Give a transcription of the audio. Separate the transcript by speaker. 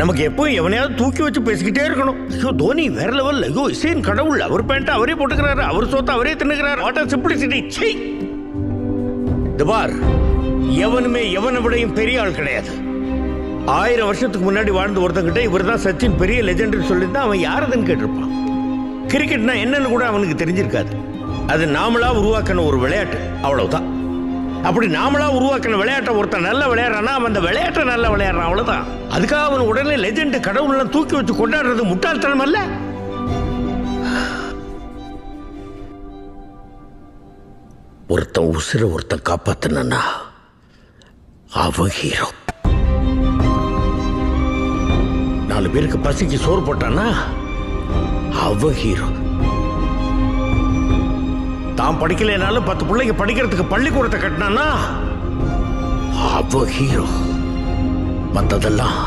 Speaker 1: நமக்கு எப்பவும் எவனையாவது தூக்கி வச்சு பேசிக்கிட்டே இருக்கணும். ஐயோ தோனி வேற லெவல், ஐயோ இசையின் கடவுள், அவர் பேண்ட்டை அவரே போட்டுக்கிறாரு, அவர் சோத்த அவரே தின்னுக்கிறாரு. What are simplicity. சீ. பார், எவனுமே எவனை விடையும் பெரிய ஆள் கிடையாது. 1000 வருஷத்துக்கு முன்னாடி வாழ்ந்து ஒருத்தங்கிட்ட இவர் தான் சச்சின் பெரிய லெஜெண்ட் சொல்லியிருந்தா அவன் யாருதுன்னு கேட்டிருப்பான். கிரிக்கெட்னா என்னன்னு கூட அவனுக்கு தெரிஞ்சிருக்காது. அது நாமளா உருவாக்கின ஒரு விளையாட்டு, அவ்வளவுதான். அப்படி நாமளா உருவாக்கின விளையாட்டை ஒருத்தன் நல்லா விளையாடுறான்னா அவன் அந்த விளையாட்டை நல்லா விளையாடுறான், அவ்வளவுதான். அதுக்காக அவன் உடனே லெஜெண்ட் கடவுள்லாம் தூக்கி வச்சு கொண்டாடுறது முட்டாள்தனம் அல்ல. ஒருத்தன் உசிர ஒருத்தன் காப்பாத்தினா அவன் ஹீரோ. 4 பேருக்கு பசிக்கு சோறு போட்டானா அவன் ஹீரோ. தான் படிக்கலைனாலும் 10 பிள்ளைங்க படிக்கிறதுக்கு பள்ளிக்கூடத்தை கட்டினானா அவன் ஹீரோ. மற்றதெல்லாம்